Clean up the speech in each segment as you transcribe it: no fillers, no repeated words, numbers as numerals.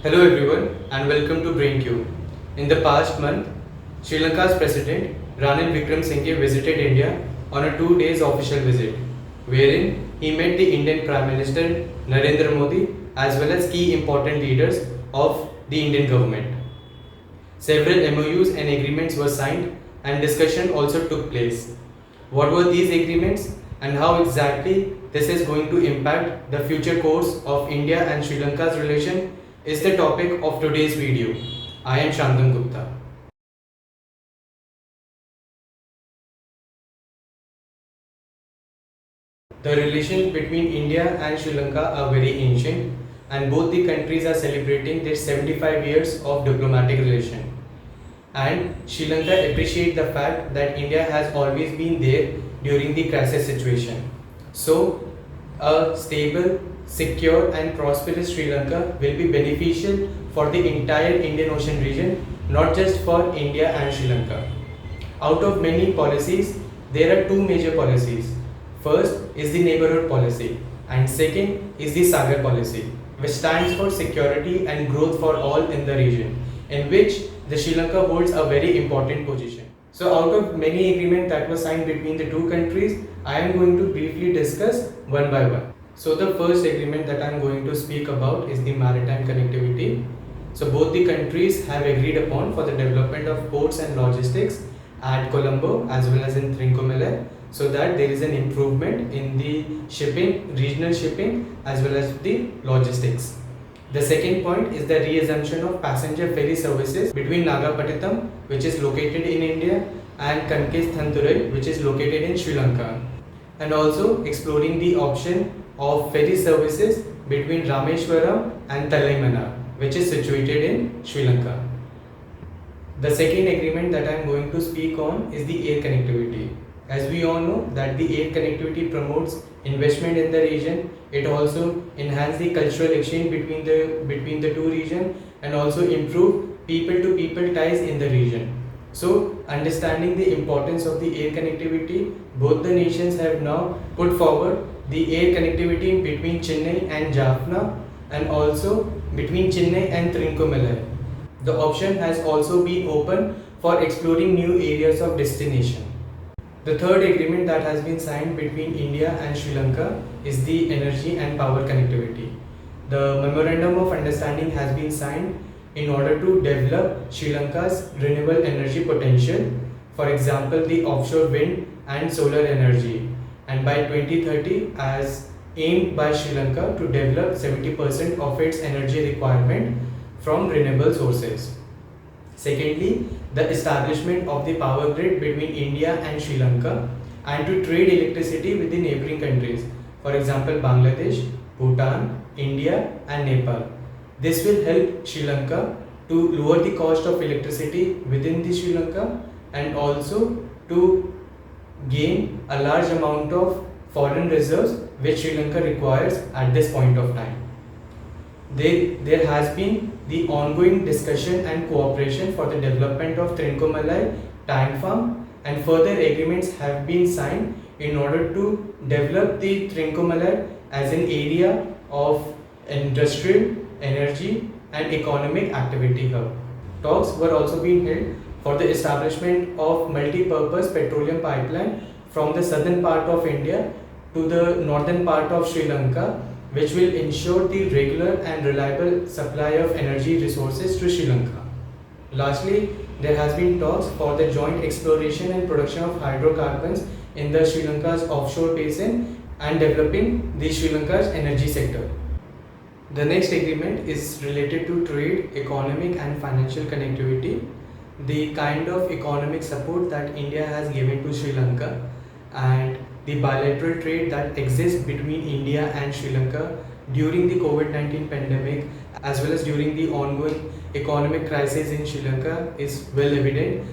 Hello everyone and welcome to BrainQ. In the past month, Sri Lanka's President Ranil Wickremesinghe visited India on a 2 days official visit, wherein he met the Indian Prime Minister Narendra Modi as well as key important leaders of the Indian government. Several MOUs and agreements were signed and discussion also took place. What were these agreements and how exactly this is going to impact the future course of India and Sri Lanka's relation is the topic of today's video. I am Shantam Gupta. The relations between India and Sri Lanka are very ancient and both the countries are celebrating their 75 years of diplomatic relation. And Sri Lanka appreciate the fact that India has always been there during the crisis situation. So, a stable, secure and prosperous Sri Lanka will be beneficial for the entire Indian Ocean region, not just for India and Sri Lanka. Out of many policies, there are two major policies. First is the neighborhood policy and second is the Sagar policy, which stands for security and growth for all in the region, in which the Sri Lanka holds a very important position. So out of many agreements that were signed between the two countries, I am going to briefly discuss one by one. So the first agreement that I am going to speak about is the maritime connectivity. So both the countries have agreed upon for the development of ports and logistics at Colombo as well as in Trincomalee, so that there is an improvement in the shipping, regional shipping as well as the logistics. The second point is the reassumption of passenger ferry services between Nagapattinam, which is located in India, and Kankesathandurai, which is located in Sri Lanka, and also exploring the option of ferry services between Rameshwaram and Talaimana, which is situated in Sri Lanka. The second agreement that I am going to speak on is the air connectivity. As we all know that the air connectivity promotes investment in the region, it also enhances the cultural exchange between the two regions and also improve people to people ties in the region. So understanding the importance of the air connectivity, both the nations have now put forward the air connectivity between Chennai and Jaffna and also between Chennai and Trincomalee. The option has also been open for exploring new areas of destination. The third agreement that has been signed between India and Sri Lanka is the energy and power connectivity. The Memorandum of Understanding has been signed in order to develop Sri Lanka's renewable energy potential, for example the offshore wind and solar energy, and by 2030 as aimed by Sri Lanka to develop 70% of its energy requirement from renewable sources. Secondly, the establishment of the power grid between India and Sri Lanka and to trade electricity with the neighboring countries, for example Bangladesh, Bhutan, India and Nepal. This will help Sri Lanka to lower the cost of electricity within the Sri Lanka and also to gain a large amount of foreign reserves which Sri Lanka requires at this point of time. There has been the ongoing discussion and cooperation for the development of Trincomalee tank farm, and further agreements have been signed in order to develop the Trincomalee as an area of industrial, energy and economic activity hub. Talks were also being held for the establishment of multi-purpose petroleum pipeline from the southern part of India to the northern part of Sri Lanka, which will ensure the regular and reliable supply of energy resources to Sri Lanka. Lastly, there has been talks for the joint exploration and production of hydrocarbons in the Sri Lanka's offshore basin and developing the Sri Lanka's energy sector. The next agreement is related to trade, economic and financial connectivity. The kind of economic support that India has given to Sri Lanka and the bilateral trade that exists between India and Sri Lanka during the COVID-19 pandemic as well as during the ongoing economic crisis in Sri Lanka is well evident.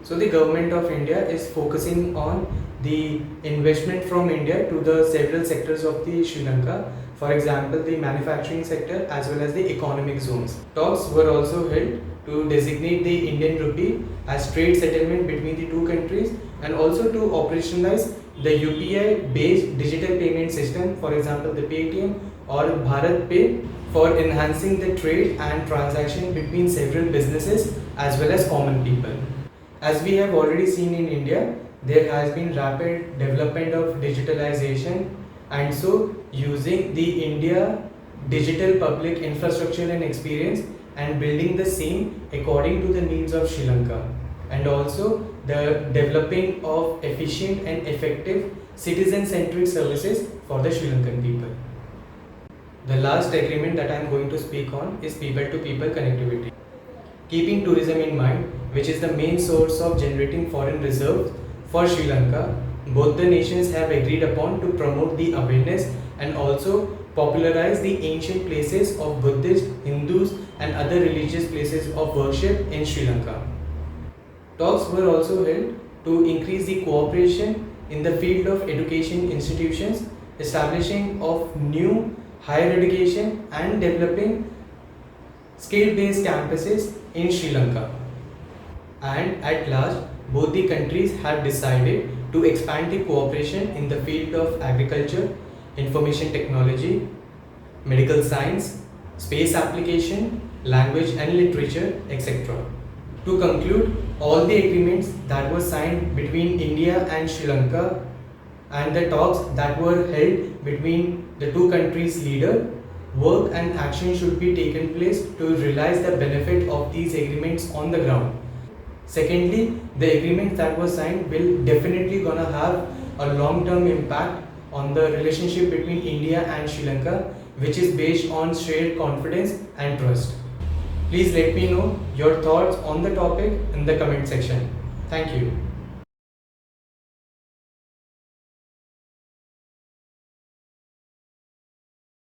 So the government of India is focusing on the investment from India to the several sectors of the Sri Lanka, for example the manufacturing sector as well as the economic zones. Talks were also held to designate the Indian rupee as trade settlement between the two countries and also to operationalize the UPI based digital payment system, for example the Paytm or Bharat Pay, for enhancing the trade and transaction between several businesses as well as common people. As we have already seen in India, there has been rapid development of digitalization, and so using the India digital public infrastructure and experience and building the same according to the needs of Sri Lanka, and also the developing of efficient and effective citizen-centric services for the Sri Lankan people. The last agreement that I am going to speak on is people-to-people connectivity. Keeping tourism in mind, which is the main source of generating foreign reserves for Sri Lanka, both the nations have agreed upon to promote the awareness and also popularize the ancient places of Buddhists, Hindus and other religious places of worship in Sri Lanka. Talks were also held to increase the cooperation in the field of education institutions, establishing of new higher education and developing skill-based campuses in Sri Lanka. And at last, both the countries have decided to expand the cooperation in the field of agriculture, information technology, medical science, space application, language and literature, etc. To conclude, all the agreements that were signed between India and Sri Lanka and the talks that were held between the two countries' leaders, work and action should be taken place to realize the benefit of these agreements on the ground. Secondly, the agreements that were signed will definitely gonna have a long-term impact on the relationship between India and Sri Lanka, which is based on shared confidence and trust. Please let me know your thoughts on the topic in the comment section. Thank you.